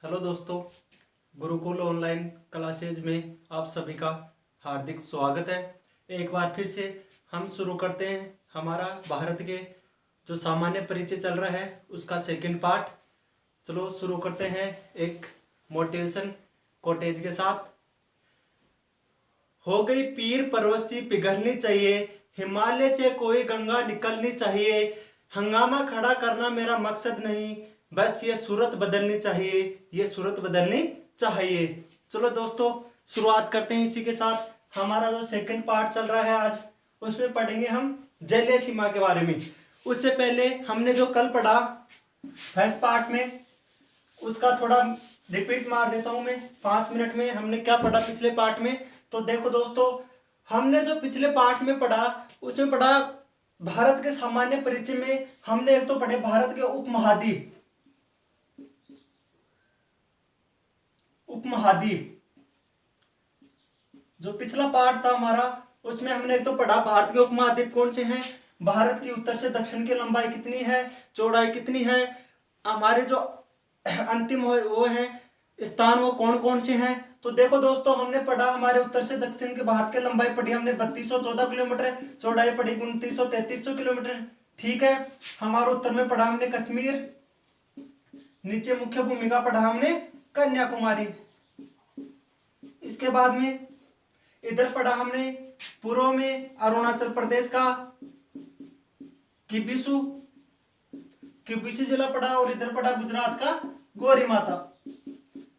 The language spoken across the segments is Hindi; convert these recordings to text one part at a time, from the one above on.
हेलो दोस्तों, गुरुकुल ऑनलाइन क्लासेज में आप सभी का हार्दिक स्वागत है। एक बार फिर से हम शुरू करते हैं हमारा भारत के जो सामान्य परिचय चल रहा है उसका सेकंड पार्ट। चलो शुरू करते हैं एक मोटिवेशन कोटेज के साथ। हो गई पीर पर्वत सी पिघलनी चाहिए, हिमालय से कोई गंगा निकलनी चाहिए। हंगामा खड़ा करना मेरा मकसद नहीं, बस ये सूरत बदलनी चाहिए, ये सूरत बदलनी चाहिए। चलो दोस्तों शुरुआत करते हैं इसी के साथ। हमारा जो सेकंड पार्ट चल रहा है आज, उसमें पढ़ेंगे हम जलीय सीमा के बारे में। उससे पहले हमने जो कल पढ़ा फर्स्ट पार्ट में, उसका थोड़ा रिपीट मार देता हूं मैं 5 मिनट में। हमने क्या पढ़ा पिछले पार्ट में, तो देखो दोस्तों, हमने जो पिछले पार्ट में पढ़ा उसमें पढ़ा भारत के सामान्य परिचय में हमने एक तो पढ़े भारत के उपमहाद्वीप। जो पिछला पार्ट था हमारा, उसमें हमने एक तो पढ़ा भारत के उपमहाद्वीप कौन से हैं, भारत की उत्तर से दक्षिण की लंबाई कितनी है, चौड़ाई कितनी है, हमारे जो अंतिम वो है स्थान वो कौन कौन से हैं। तो देखो दोस्तों, हमने पढ़ा हमारे उत्तर से दक्षिण के भारत की लंबाई पढ़ी हमने 3214 किलोमीटर, चौड़ाई पढ़ी 2900-3300 किलोमीटर। ठीक है। हमारे उत्तर में पढ़ा हमने कश्मीर, नीचे मुख्य भूमिका पढ़ा हमने कन्याकुमारी। इसके बाद में इधर पढ़ा हमने पूर्व में अरुणाचल प्रदेश का किबिसु जिला पढ़ा, और इधर पढ़ा गुजरात का गौरी माता।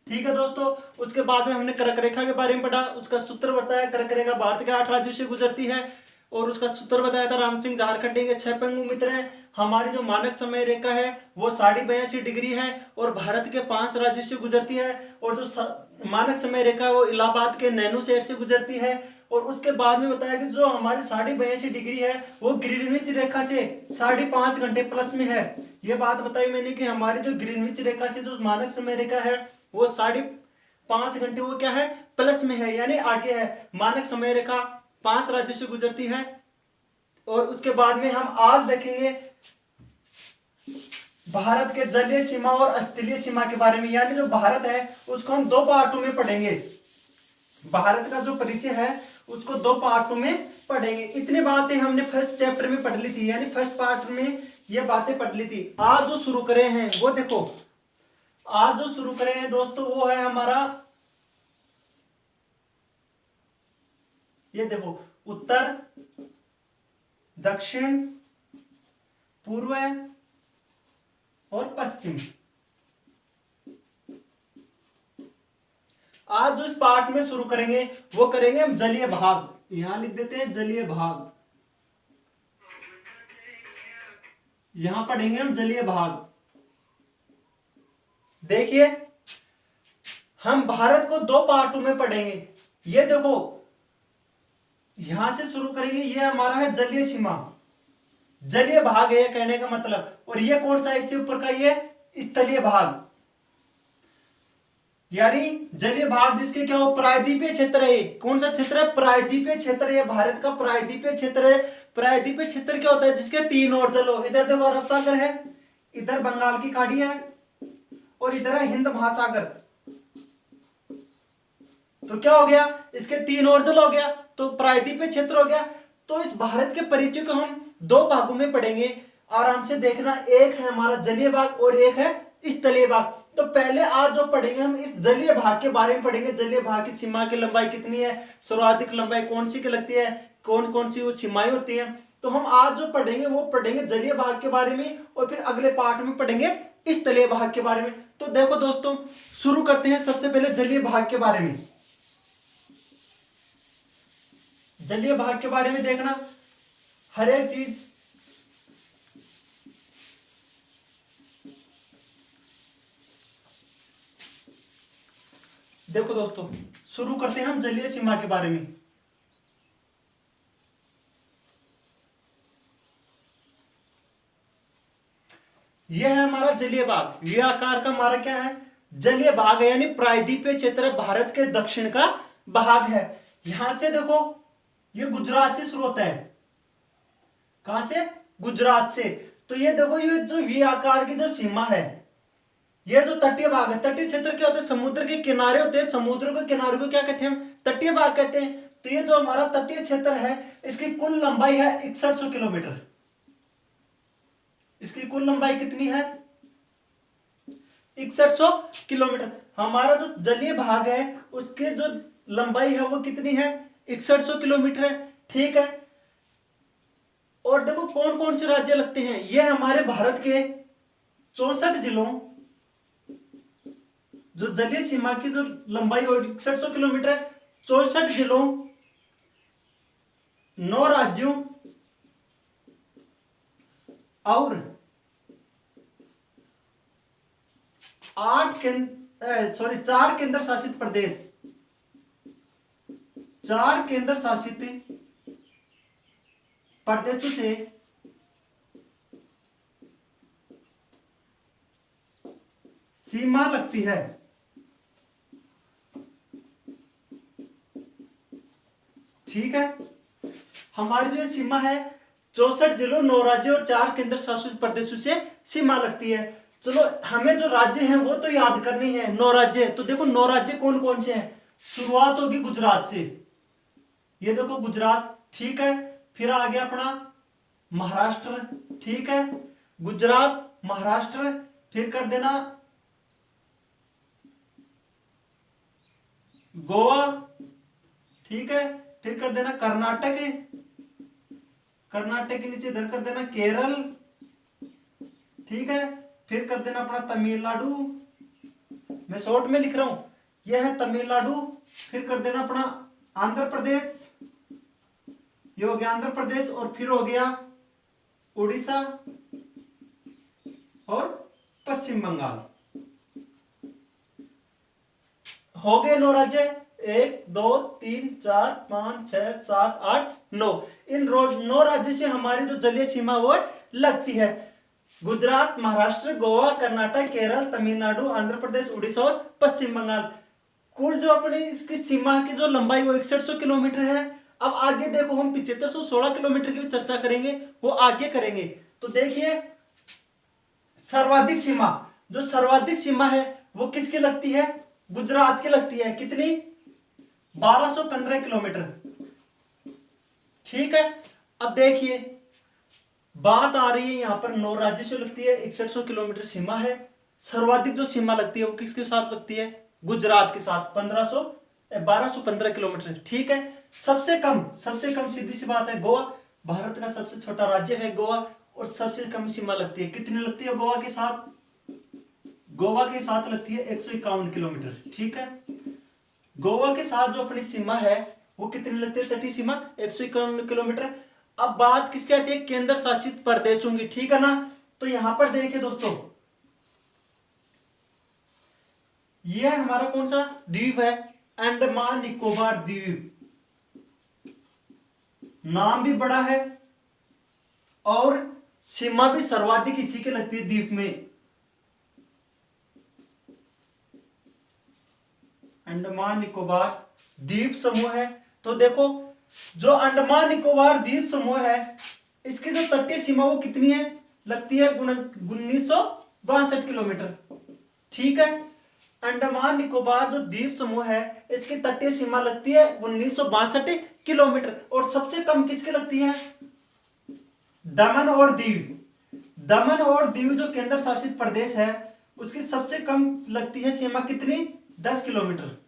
ठीक है दोस्तों। उसके बाद में हमने कर्क रेखा के बारे में पढ़ा, उसका सूत्र बताया। कर्क रेखा भारत के 8 राज्यों से गुजरती है और उसका सूत्र बताया था राम सिंह झारखंडी के 6 पंगु मित्र हैं। हमारी जो मानक समय रेखा है वो 82.5 डिग्री है और भारत के 5 राज्यों से गुजरती है। और जो मानक समय रेखा है वो इलाहाबाद के नैनो शहर से गुजरती है। और उसके बाद में बताया कि जो हमारी 82.5 डिग्री है वो ग्रीनविच रेखा से 5.5 घंटे प्लस में है। ये बात बताई मैंने कि हमारी जो ग्रीनविच रेखा से जो मानक समय रेखा है वो 5.5 घंटे वो क्या है, प्लस में है, यानी आगे है। मानक समय रेखा 5 राज्यों से गुजरती है। और उसके बाद में हम आज देखेंगे भारत के जलीय सीमा और स्थलीय सीमा के बारे में, यानी जो भारत है उसको हम 2 पार्टों में पढ़ेंगे। भारत का जो परिचय है उसको 2 पार्टों में पढ़ेंगे। इतनी बातें हमने फर्स्ट चैप्टर में पढ़ ली थी, यानी फर्स्ट पार्ट में ये बातें पढ़ ली थी। आज जो शुरू करे हैं वो देखो, आज जो शुरू करे हैं दोस्तों वो है हमारा, ये देखो, उत्तर, दक्षिण, पूर्व और पश्चिम। आज जो इस पार्ट में शुरू करेंगे वो करेंगे हम जलीय भाग। यहां लिख देते हैं जलीय भाग, यहां पढ़ेंगे हम जलीय भाग। देखिए, हम भारत को 2 पार्टों में पढ़ेंगे। ये देखो, यहां से शुरू करेंगे, ये हमारा है जलीय सीमा, जलीय भाग है कहने का मतलब। और ये कौन सा है इससे ऊपर का, ये स्थलीय भाग, यानी जलीय भाग जिसके क्या हो, प्रायद्वीपीय क्षेत्र है। कौन सा क्षेत्र है, प्रायद्वीपीय क्षेत्र है, भारत का प्रायद्वीपीय क्षेत्र है। प्रायद्वीपीय क्षेत्र क्या होता है, जिसके 3 ओर जल हो। इधर देखो अरब सागर है, इधर बंगाल की खाड़ी है और इधर है हिंद महासागर। तो क्या हो गया, इसके 3 ओर जल हो गया, तो प्रायद्वीपीय क्षेत्र हो गया। तो इस भारत के परिचय को हम 2 भागों में पढ़ेंगे, आराम से देखना। एक है हमारा जलीय भाग और एक है स्थलीय भाग। तो पहले आज जो पढ़ेंगे हम इस जलीय भाग के बारे में पढ़ेंगे। जलीय भाग की सीमा की लंबाई कितनी है, सर्वाधिक लंबाई कौन सी की लगती है, कौन कौन सी वो सीमाएं होती हैं। तो हम आज जो पढ़ेंगे वो पढ़ेंगे जलीय भाग के बारे में, और फिर अगले पार्ट में पढ़ेंगे स्थलीय भाग के बारे में। तो देखो दोस्तों, शुरू करते हैं सबसे पहले जलीय भाग के बारे में। जलीय भाग के बारे में देखना हर एक चीज। देखो दोस्तों, शुरू करते हैं हम जलीय सीमा के बारे में। यह है हमारा जलीय भाग। ये आकार का हमारा क्या है, जलीय भाग है, यानी प्रायद्वीपीय क्षेत्र भारत के दक्षिण का भाग है। यहां से देखो, ये गुजरात से शुरू होता है। कहां से, गुजरात से। तो ये देखो, ये जो वी आकार की जो सीमा है, ये जो तटीय भाग है, तटीय क्षेत्र क्या होते हैं, समुद्र के किनारे होते हैं, समुद्र के किनारे को क्या कहते हैं हम, तटीय भाग कहते हैं। तो ये जो हमारा तटीय क्षेत्र है इसकी कुल लंबाई है 6100 किलोमीटर। इसकी कुल लंबाई कितनी है, 6100 किलोमीटर। हमारा जो जलीय भाग है उसके जो लंबाई है वो कितनी है, 6100 किलोमीटर है। ठीक है, और देखो कौन कौन से राज्य लगते हैं, ये हमारे भारत के 64 जिलों, जो जलीय सीमा की जो लंबाई हो 6100 किलोमीटर है, 64 जिलों, 9 राज्यों और 4 केंद्र शासित प्रदेश, 4 केंद्र शासित प्रदेशों से सीमा लगती है। ठीक है, हमारी जो सीमा है 64 जिलों, 9 राज्यों और 4 केंद्र शासित प्रदेशों से सीमा लगती है। चलो हमें जो राज्य हैं वो तो याद करनी है, 9 राज्य। तो देखो 9 राज्य कौन कौन से हैं, शुरुआत होगी गुजरात से, ये देखो गुजरात। ठीक है, फिर आ गया अपना महाराष्ट्र। ठीक है, गुजरात, महाराष्ट्र, फिर कर देना गोवा। ठीक है, फिर कर देना कर्नाटक, कर्नाटक के नीचे इधर कर देना केरल। ठीक है, फिर कर देना अपना तमिलनाडु, मैं शॉर्ट में लिख रहा हूं, यह है तमिलनाडु। फिर कर देना अपना आंध्र प्रदेश, ये हो गया आंध्र प्रदेश, और फिर हो गया उड़ीसा और पश्चिम बंगाल। हो गए 9 राज्य, 1 2 3 4 5 6 7 8 9। इन 9 राज्यों से हमारी जो जलीय सीमा वो लगती है, गुजरात, महाराष्ट्र, गोवा, कर्नाटक, केरल, तमिलनाडु, आंध्र प्रदेश, उड़ीसा और पश्चिम बंगाल। कुल जो अपनी इसकी सीमा की जो लंबाई वो 6100 किलोमीटर है। अब आगे देखो हम 7516 किलोमीटर की भी चर्चा करेंगे, वो आगे करेंगे। तो देखिए सर्वाधिक सीमा, जो सर्वाधिक सीमा है वो किसकी लगती है, गुजरात की लगती है। कितनी, 1215 किलोमीटर। ठीक है, अब देखिए बात आ रही है यहां पर 9 राज्यों से लगती है, 6100 किलोमीटर सीमा है। सर्वाधिक जो सीमा लगती है वो किसके साथ लगती है, गुजरात के साथ, 1215 किलोमीटर। ठीक है, सबसे कम सीधी सी बात है गोवा, भारत का सबसे छोटा राज्य है गोवा, और सबसे कम सीमा लगती है। कितनी लगती है गोवा के साथ, गोवा के साथ लगती है 151 किलोमीटर। ठीक है, गोवा के साथ जो अपनी सीमा है वो कितनी लगती है, तटीय सीमा 151 किलोमीटर। अब बात किसकी आती है, केंद्र शासित प्रदेशों की। ठीक है ना, तो यहां पर देखिए दोस्तों, ये हमारा कौन सा द्वीप है, अंडमान निकोबार द्वीप। नाम भी बड़ा है और सीमा भी सर्वाधिक इसी के लगती है द्वीप में, अंडमान निकोबार द्वीप समूह है। तो देखो जो अंडमान निकोबार द्वीप समूह है इसकी जो तटीय सीमा वो कितनी है, लगती है 1962 किलोमीटर। ठीक है, अंडमान निकोबार जो द्वीप समूह है इसकी तटीय सीमा लगती है 1962 किलोमीटर। और सबसे कम किसकी लगती है, दमन और दीव। दमन और दीव जो केंद्र शासित प्रदेश है उसकी सबसे कम लगती है सीमा कितनी, 10 किलोमीटर।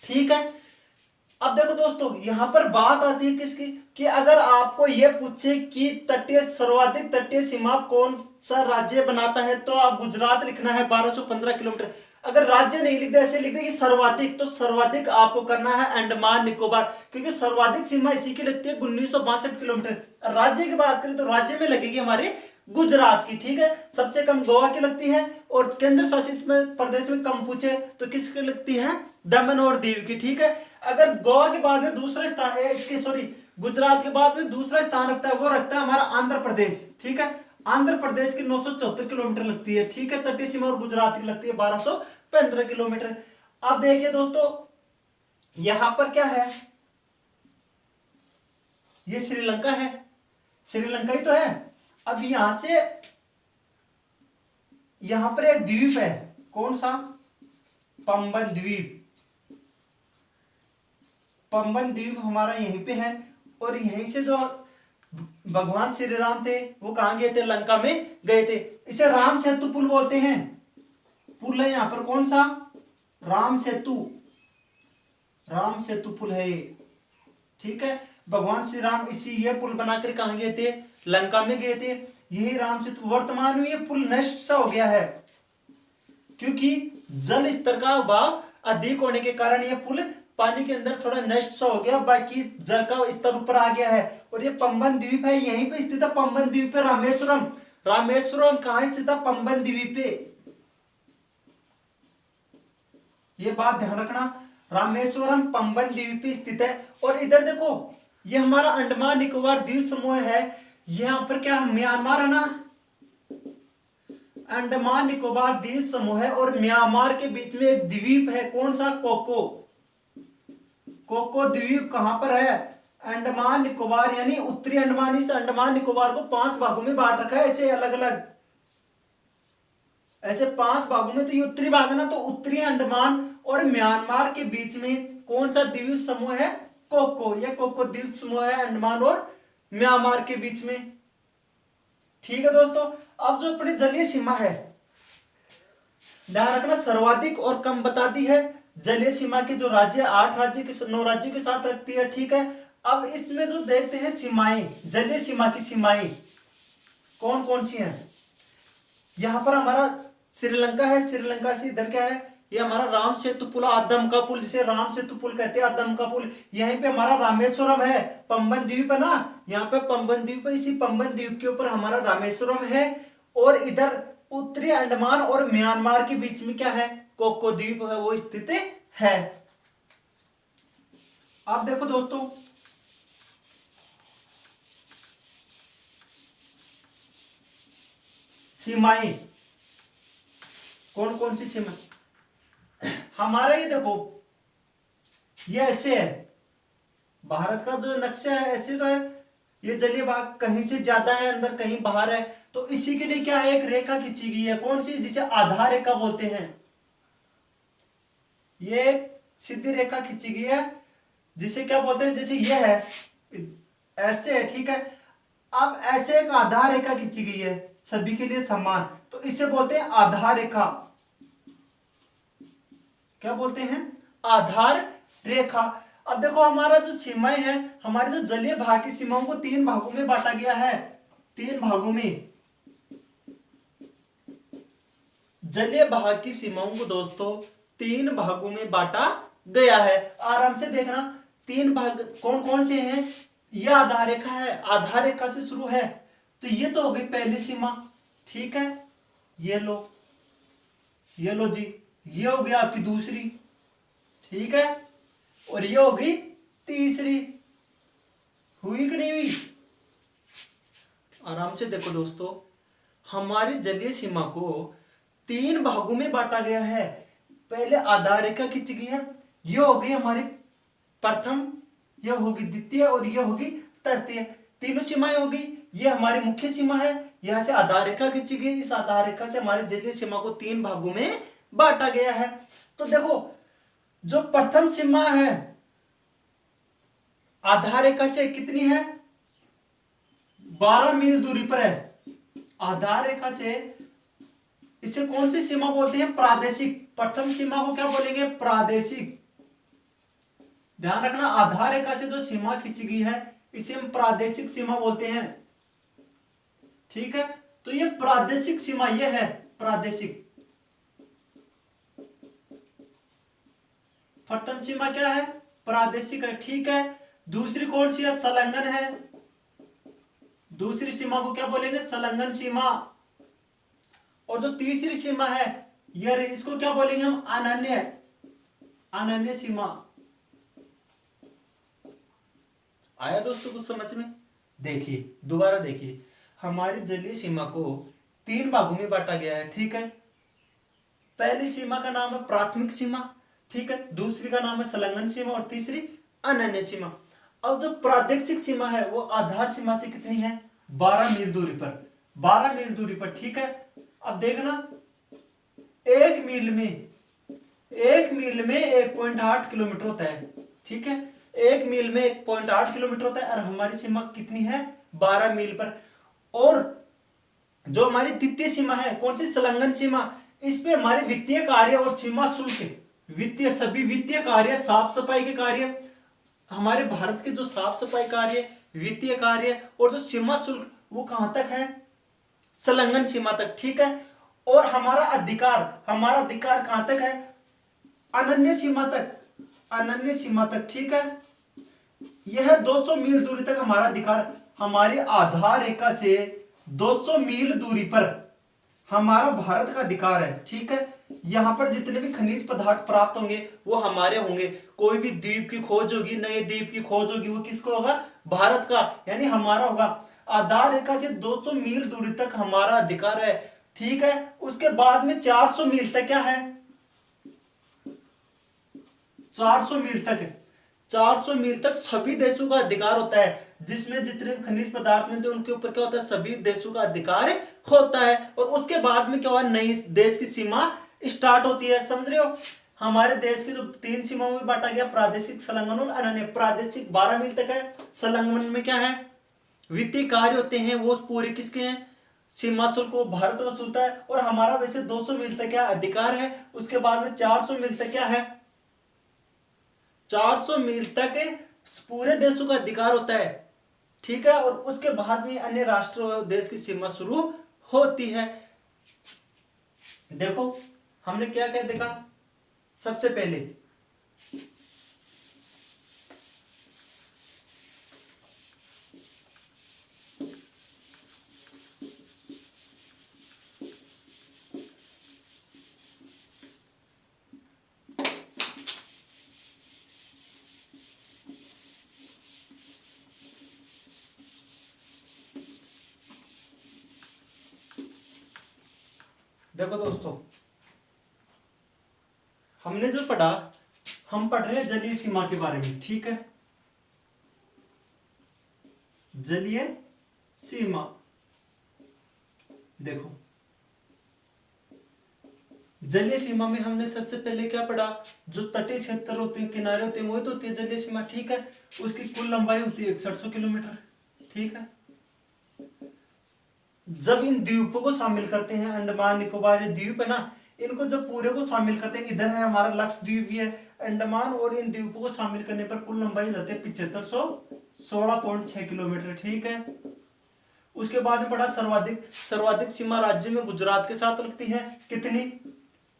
ठीक है, अब देखो दोस्तों यहां पर बात आती है किसकी, कि अगर आपको यह पूछे कि तटीय सर्वाधिक तटीय सीमा कौन सा राज्य बनाता है तो आप गुजरात लिखना है 1215 किलोमीटर। अगर राज्य नहीं लिखते, ऐसे लिख दे कि सर्वाधिक, तो सर्वाधिक आपको करना है अंडमान निकोबार, क्योंकि सर्वाधिक सीमा इसी की लगती है 1962 किलोमीटर। राज्य की बात करें तो राज्य में लगेगी हमारे गुजरात की। ठीक है, सबसे कम गोवा की लगती है, और केंद्र शासित प्रदेश में कम पूछे तो किसकी लगती है, दमन और दीव की। ठीक है, अगर गोवा के बाद में दूसरा स्थान है इसके, सॉरी गुजरात के बाद में दूसरा स्थान रखता है, वो रखता है हमारा आंध्र प्रदेश। ठीक है, आंध्र प्रदेश की 974 किलोमीटर लगती है। ठीक है, तटीय सीमा, और गुजरात की लगती है 1215 किलोमीटर। अब देखिए दोस्तों यहां पर क्या है, ये श्रीलंका है, श्रीलंका ही तो है। अब यहां से यहां पर एक द्वीप है, कौन सा? पंबन द्वीप। पंबन द्वीप हमारा यहीं पे है। और यहीं से जो भगवान श्री राम थे वो कहां गए थे? लंका में गए थे। इसे राम सेतु पुल बोलते हैं। पुल है यहां पर, कौन सा? राम सेतु। राम सेतु पुल है ये, ठीक है। भगवान श्री राम इसी ये पुल बनाकर कहां गए थे? लंका में गए थे। यही राम सेतु। वर्तमान में ये पुल नष्ट सा हो गया है, क्योंकि जल स्तर का अभाव अधिक होने के कारण यह पुल पानी के अंदर थोड़ा नष्ट सा हो गया, बाकी जल का स्तर ऊपर आ गया है। और ये पंबन द्वीप है, यहीं पे स्थित है। पंबन द्वीप पे रामेश्वरम। रामेश्वरम कहां स्थित है? पंबन द्वीप पे। ये बात ध्यान रखना, रामेश्वरम पंबन द्वीप पे स्थित है। और इधर देखो, ये हमारा अंडमान निकोबार द्वीप समूह है। यहां पर क्या म्यांमार है ना, अंडमान निकोबार द्वीप समूह है और म्यांमार के बीच में एक द्वीप है, कौन सा? कोको। कोको द्वीप कहां पर है? अंडमान निकोबार, यानी उत्तरी अंडमान। इस अंडमान निकोबार को 5 भागों में बांट रखा है, ऐसे अलग अलग, ऐसे 5 भागों में। तो ये उत्तरी भाग है ना, तो उत्तरी अंडमान और म्यांमार के बीच में कौन सा द्वीप समूह है? कोको। यह कोको द्वीप समूह है अंडमान और म्यांमार के बीच में, ठीक है दोस्तों। अब जो अपनी जलीय सीमा है, ध्यान रखना, सर्वाधिक और कम बताती है। जलीय सीमा के जो राज्य 8 राज्य के 9 राज्यों के साथ रखती है, ठीक है। अब इसमें जो देखते हैं सीमाएं, जलीय सीमा की सीमाएं कौन कौन सी हैं। यहां पर हमारा श्रीलंका है, श्रीलंका से इधर क्या है? ये हमारा राम सेतु पुल, आदम का पुल, जिसे राम सेतु पुल कहते हैं, आदम का पुल। यहीं पे हमारा रामेश्वरम है, पंबन द्वीप है ना, यहाँ पे पंबन द्वीप है। इसी पंबन द्वीप के ऊपर हमारा रामेश्वरम है। और इधर उत्तरी अंडमान और म्यांमार के बीच में क्या है? कोको द्वीप है, वो स्थित है। आप देखो दोस्तों, सीमाएं कौन कौन सी सीमा हमारा, ये देखो, ये ऐसे है, भारत का जो नक्शा है ऐसे तो है। ये जलीय भाग कहीं से ज्यादा है अंदर, कहीं बाहर है। तो इसी के लिए क्या है? एक रेखा खींची गई है, कौन सी? जिसे आधार रेखा बोलते हैं। ये सीधी रेखा खींची गई है, जिसे क्या बोलते हैं? जैसे ये है, ऐसे है, ठीक है। अब ऐसे एक आधार रेखा खींची गई है, सभी के लिए समान, तो इसे बोलते हैं आधार रेखा। क्या बोलते हैं? आधार रेखा। अब देखो, हमारा जो सीमाएं हैं, हमारे जो जलीय भाग की सीमाओं को 3 भागों में बांटा गया है। 3 भागों में जलीय भाग की सीमाओं को दोस्तों 3 भागों में बांटा गया है। आराम से देखना, 3 भाग कौन कौन से हैं। यह आधार रेखा है, आधार रेखा से शुरू है, तो ये तो हो गई पहली सीमा, ठीक है। ये लो जी, ये हो गई आपकी दूसरी, ठीक है। और ये हो गई तीसरी। हुई कि नहीं हुई? आराम से देखो दोस्तों, हमारी जलीय सीमा को 3 भागों में बांटा गया है। पहले आधार रेखा खींची गई है, ये हो गई हमारी प्रथम, यह होगी द्वितीय और यह होगी तृतीय। तीनों सीमाएं होगी। ये हमारी मुख्य सीमा है, यहां से आधार रेखा खींची गई। इस आधार रेखा से हमारी जलीय सीमा को 3 भागों में बांटा गया है। तो देखो, जो प्रथम सीमा है आधार रेखा से कितनी है? 12 मील दूरी पर है। आधार रेखा से, इसे कौन सी सीमा बोलते हैं? प्रादेशिक। प्रथम सीमा को क्या बोलेंगे? प्रादेशिक। ध्यान रखना, आधार रेखा से जो सीमा खींची गई है इसे हम प्रादेशिक सीमा बोलते हैं, ठीक है। तो ये प्रादेशिक सीमा ये है, प्रादेशिक। प्रथम सीमा क्या है? प्रादेशिक है, ठीक है। दूसरी कौन सी है? संलग्न है। दूसरी सीमा को क्या बोलेंगे? संलग्न सीमा। और जो तीसरी सीमा है यह, इसको क्या बोलेंगे हम? अनन्य, अनन्य सीमा। आया दोस्तों कुछ समझ में? देखिए, दोबारा देखिए, हमारी जलीय सीमा को 3 भागों में बांटा गया है, ठीक है। पहली सीमा का नाम है प्राथमिक सीमा, ठीक है। दूसरी का नाम है संलग्न सीमा और तीसरी अनन्य सीमा। अब जो प्रादेशिक सीमा है वो आधार सीमा से कितनी है? 12 मील दूरी पर, 12 मील दूरी पर, ठीक है। अब देखना, एक मील में 1.8 किलोमीटर होता है। ठीक है, एक मील में 1.8 किलोमीटर होता है और हमारी सीमा कितनी है, 12 मील पर। और जो हमारी तृतीय सीमा है, कौन सी, संलग्न सीमा, इस पे हमारे वित्तीय कार्य और सीमा शुल्क, सभी वित्तीय कार्य, साफ सफाई के कार्य, हमारे भारत के जो साफ सफाई कार्य, वित्तीय कार्य और जो सीमा शुल्क, वो कहां तक है, संलग्न सीमा तक। ठीक है, और हमारा अधिकार कहां तक है, अनन्य सीमा तक, अनन्य सीमा तक। ठीक है, यह 200 मील दूरी तक हमारा अधिकार, हमारी आधार रेखा से 200 मील दूरी पर हमारा भारत का अधिकार है। ठीक है, यहां पर जितने भी खनिज पदार्थ प्राप्त होंगे वो हमारे होंगे। कोई भी द्वीप की खोज होगी, नए द्वीप की खोज होगी, वो किसको होगा, भारत का, यानी हमारा होगा। आधार रेखा से 200 मील दूरी तक हमारा अधिकार है। ठीक है, उसके बाद में 400 मील तक क्या है, 400 मील तक, 400 मील तक सभी देशों का अधिकार होता है, जिसमें जितने खनिज पदार्थ मिलते हैं उनके ऊपर क्या होता है, सभी देशों का अधिकार होता है। और उसके बाद में क्या हुआ, नई देश की सीमा स्टार्ट होती है। समझ रहे हो, हमारे देश की जो 3 सीमाओं में बांटा गया, प्रादेशिक, संलग्न और अनन्य। प्रादेशिक 12 मील तक है, संलग्न में क्या है, वित्तीय कार्य होते हैं, वो पूरे किसके हैं, सीमा शुल्क को भारत वसूलता है। और हमारा वैसे 200 मील तक क्या अधिकार है। उसके बाद में 400 मील तक क्या है, 400 मील तक पूरे देशों का अधिकार होता है। ठीक है, और उसके बाद में अन्य राष्ट्र और देश की सीमा शुरू होती है। देखो हमने क्या क्या देखा, सबसे पहले देखो दोस्तों, हमने जो पढ़ा, हम पढ़ रहे हैं जलीय सीमा के बारे में। ठीक है, जलीय सीमा, देखो जलीय सीमा में हमने सबसे पहले क्या पढ़ा, जो तटीय क्षेत्र होते हैं, किनारे होते हैं, वही तो होती है जलीय सीमा। ठीक है, उसकी कुल लंबाई होती है 6100 किलोमीटर। ठीक है, जब इन द्वीपों को शामिल करते हैं, अंडमान निकोबार ये द्वीप है ना, इनको जब पूरे को शामिल करते हैं, इधर है हमारा लक्षद्वीप भी है, अंडमान, और इन द्वीपों को शामिल करने पर कुल लंबाई जाती है 7516.6 किलोमीटर। ठीक है, उसके बाद में पढ़ा सर्वाधिक सीमा राज्य में गुजरात के साथ लगती है, कितनी,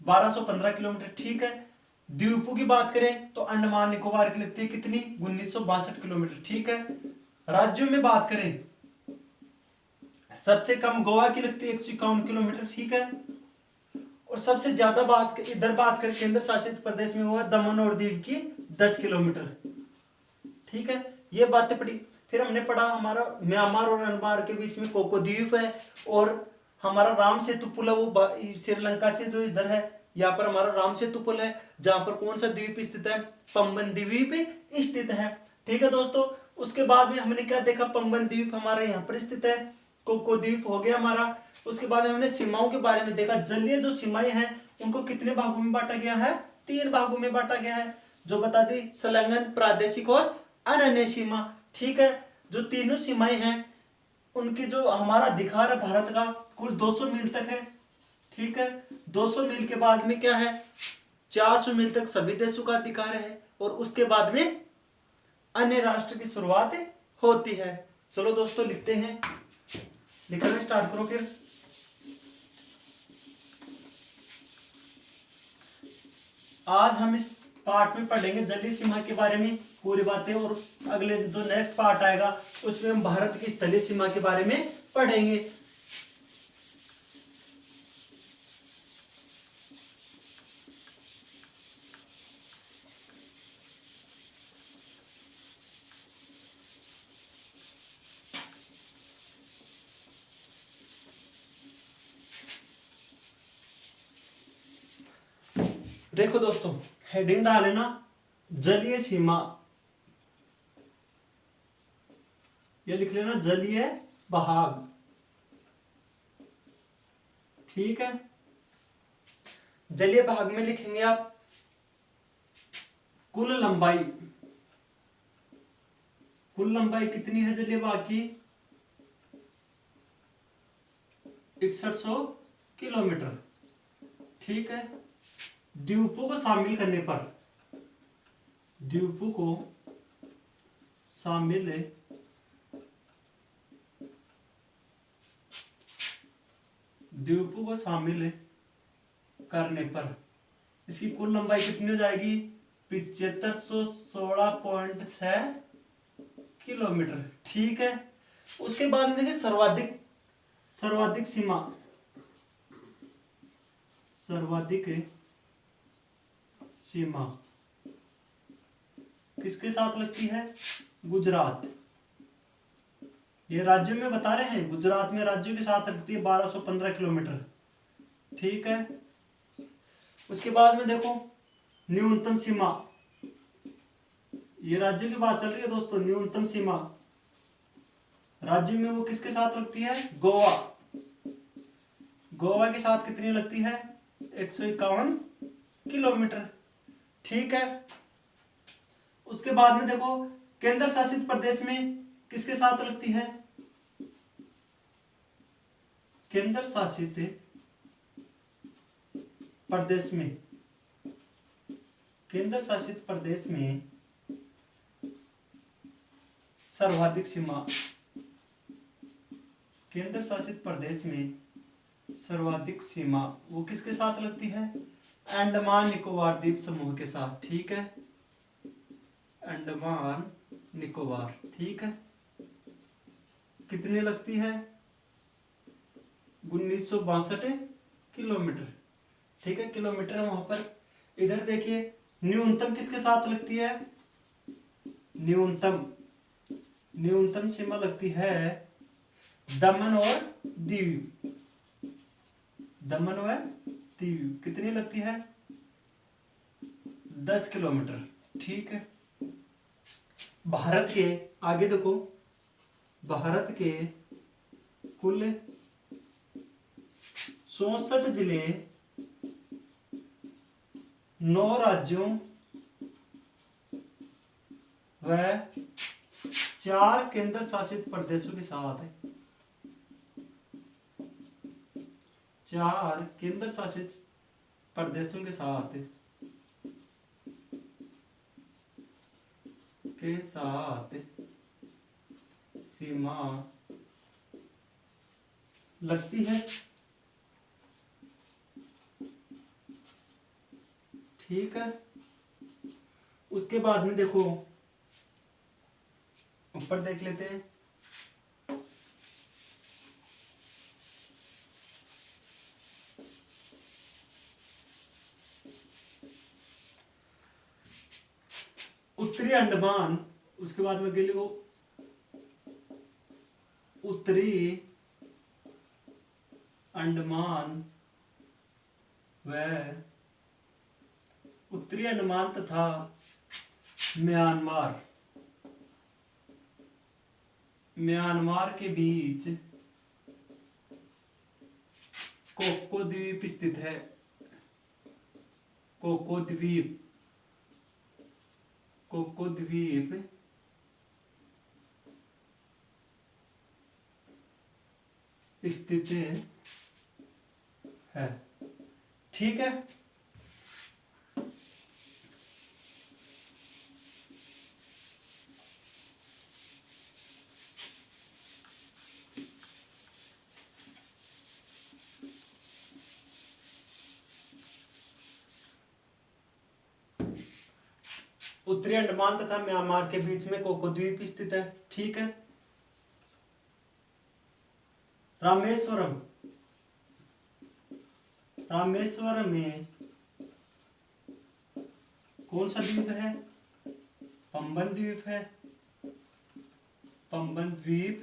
1215 किलोमीटर। ठीक है, द्वीपों की बात करें तो अंडमान निकोबार की लगती है कितनी, 1962 किलोमीटर। ठीक है, राज्यों में बात करें, सबसे कम गोवा की लगती है 151 किलोमीटर। ठीक है, और सबसे ज्यादा बात करें केंद्र शासित प्रदेश में हुआ दमन और दीव की 10 किलोमीटर। ठीक है, ये बातें पढ़ी। फिर हमने पढ़ा हमारा म्यांमार और म्यांमार के बीच में कोको द्वीप है, और हमारा राम सेतु पुल है, वो श्रीलंका से जो इधर है, यहाँ पर हमारा राम सेतु पुल है, जहां पर कौन सा द्वीप स्थित है, पंबन द्वीप स्थित है। ठीक है दोस्तों, उसके बाद में हमने क्या देखा, पंबन द्वीप हमारा यहाँ पर स्थित है, कोको द्वीप हो गया हमारा। उसके बाद हमने सीमाओं के बारे में देखा, जलीय जो सीमाएं हैं उनको कितने भागों में बांटा गया है, 3 भागों में बांटा गया है, जो बता दी, संलग्न, प्रादेशिक और अनन्य सीमा। ठीक है, जो तीनों सीमाएं हैं उनकी जो हमारा अधिकार है भारत का, कुल 200 मील तक है। ठीक है, 200 मील के बाद में क्या है, 400 मील तक सभी देशों का अधिकार है, और उसके बाद में अन्य राष्ट्र की शुरुआत होती है। चलो दोस्तों लिखते हैं, लिखना स्टार्ट करो। फिर आज हम इस पार्ट में पढ़ेंगे जलीय सीमा के बारे में पूरी बातें, और अगले जो नेक्स्ट पार्ट आएगा उसमें हम भारत की स्थलीय सीमा के बारे में पढ़ेंगे। देखो दोस्तों, हेडिंग डाल लेना, जलीय सीमा, ये लिख लेना जलीय भाग। ठीक है, जलीय भाग में लिखेंगे आप कुल लंबाई। कुल लंबाई कितनी है जलीय भाग की? 6100 किलोमीटर। ठीक है। द्वीपों को शामिल करने पर, द्वीपों को शामिल द्वीपों को शामिल करने पर इसकी कुल लंबाई कितनी हो जाएगी? 7516.6 किलोमीटर। ठीक है। उसके बाद में देखिए सर्वाधिक सर्वाधिक सीमा, सर्वाधिक सीमा किसके साथ लगती है? गुजरात। ये राज्यों में बता रहे हैं, गुजरात में राज्यों के साथ लगती है 1215 किलोमीटर। ठीक है। उसके बाद में देखो न्यूनतम सीमा, ये राज्य की बात चल रही है दोस्तों। न्यूनतम सीमा राज्य में वो किसके साथ लगती है? गोवा। गोवा के साथ कितनी लगती है? 151 किलोमीटर। ठीक है। उसके बाद में देखो केंद्र शासित प्रदेश में किसके साथ लगती है? केंद्र शासित प्रदेश में, केंद्र शासित प्रदेश में सर्वाधिक सीमा, केंद्र शासित प्रदेश में सर्वाधिक सीमा वो किसके साथ लगती है? अंडमान निकोबार द्वीप समूह के साथ। ठीक है। अंडमान निकोबार। ठीक है। कितनी लगती है? 1962 किलोमीटर। ठीक है, किलोमीटर वहां पर। इधर देखिए न्यूनतम किसके साथ लगती है? न्यूनतम सीमा लगती है दमन और दीव। दमन व दीव कितनी लगती है? 10 किलोमीटर। ठीक है। भारत के आगे देखो, भारत के कुल 64 जिले, 9 राज्यों व 4 केंद्र शासित प्रदेशों के साथ है। 4 केंद्र शासित प्रदेशों के साथ सीमा लगती है। ठीक है। उसके बाद में देखो ऊपर देख लेते हैं। उत्तरी अंडमान, उसके बाद में लिखो उत्तरी अंडमान व उत्तरी अंडमान तथा म्यांमार, म्यांमार के बीच कोको द्वीप स्थित है। कोको द्वीप, कोको द्वीप स्थित है। ठीक है। उत्तरी अंडमान तथा म्यांमार के बीच में कोको द्वीप स्थित है। ठीक है। रामेश्वरम, रामेश्वरम में कौन सा द्वीप है? पंबन द्वीप है। पंबन द्वीप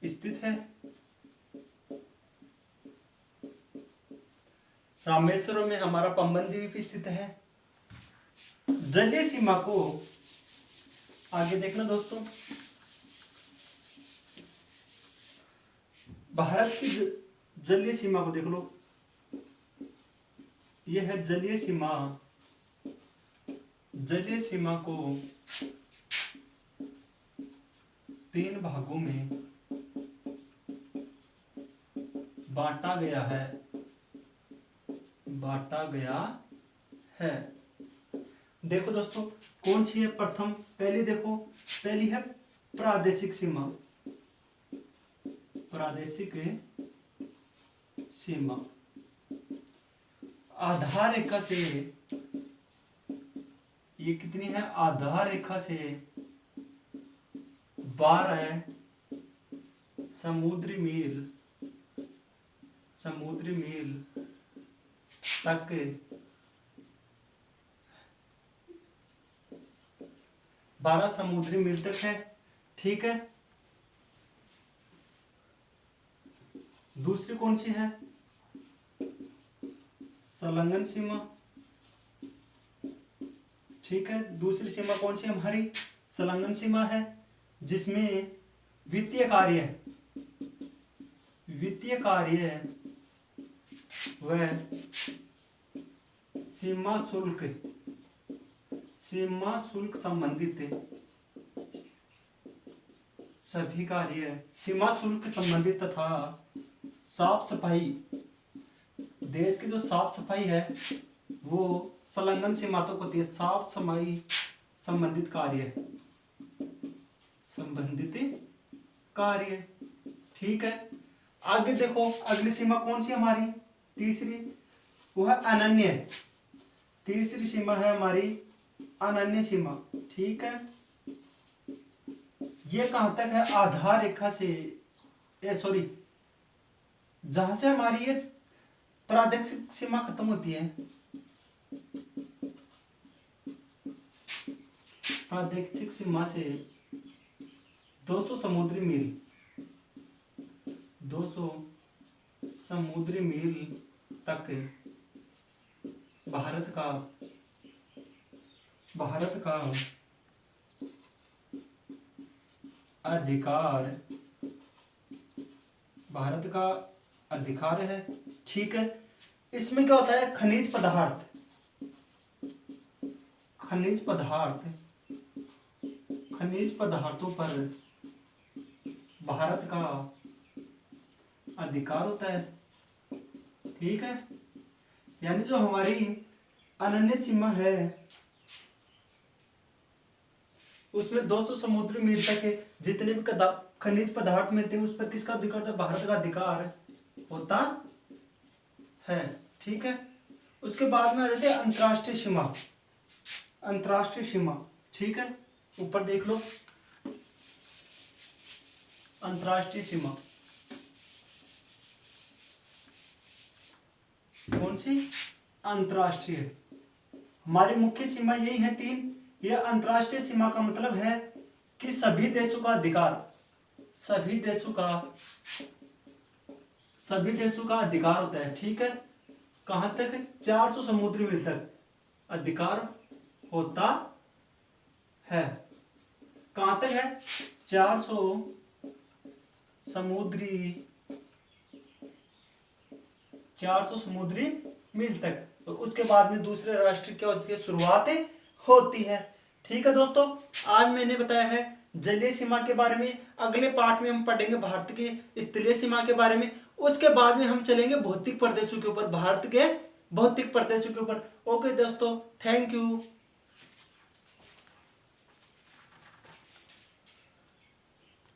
स्थित है। रामेश्वरम में हमारा पंबन द्वीप स्थित है। जलीय सीमा को आगे देखना दोस्तों। भारत की जलीय सीमा को देख लो। यह है जलीय सीमा। जलीय सीमा को 3 भागों में बांटा गया है। बांटा गया है। देखो दोस्तों कौन सी है प्रथम, पहली देखो, पहली है प्रादेशिक सीमा। प्रादेशिक सीमा आधार रेखा से, ये कितनी है, आधार रेखा से 12 समुद्री मील तक 12 समुद्री मील तक है। ठीक है। दूसरी कौन सी है, संलग्न सीमा। ठीक है। दूसरी सीमा कौन सी हमारी, संलग्न सीमा है, जिसमें वित्तीय कार्य व सीमा शुल्क संबंधित सभी कार्य, सीमा शुल्क संबंधित तथा साफ सफाई, देश की जो साफ सफाई है वो संलग्न सीमा तक होती है। साफ सफाई संबंधित कार्य। ठीक है। आगे देखो अगली सीमा कौन सी हमारी, तीसरी, वो है अनन्य। तीसरी सीमा है हमारी अनन्य सीमा। ठीक है। ये कहां तक है, आधार रेखा से, जहां से हमारी ये प्रादेशिक सीमा खत्म होती है, प्रादेशिक सीमा से 200 समुद्री मील, 200 समुद्री मील तक भारत का अधिकार है। ठीक है। इसमें क्या होता है, खनिज पदार्थों पर भारत का अधिकार होता है। ठीक है। यानी जो हमारी अनन्य सीमा है उसमें 200 समुद्री मील तक के जितने भी खनिज पदार्थ मिलते हैं उस पर किसका अधिकार होता है, भारत का अधिकार होता है। ठीक है। उसके बाद में आ जाते हैं अंतर्राष्ट्रीय सीमा। ठीक है। ऊपर देख लो, अंतर्राष्ट्रीय सीमा कौन सी, अंतर्राष्ट्रीय। हमारी मुख्य सीमा यही है 3। यह अंतर्राष्ट्रीय सीमा का मतलब है कि सभी देशों का अधिकार होता है। ठीक है। कहां तक, 400 समुद्री मील तक अधिकार होता है। कहां तक है, 400 समुद्री मील तक। तो उसके बाद में दूसरे राष्ट्र क्या होती है, शुरुआत होती है। ठीक है दोस्तों, आज मैंने बताया है जलीय सीमा के बारे में। अगले पार्ट में हम पढ़ेंगे भारत के स्थलीय सीमा के बारे में। उसके बाद में हम चलेंगे भौतिक प्रदेशों के ऊपर, भारत के भौतिक प्रदेशों के ऊपर। ओके दोस्तों, थैंक यू।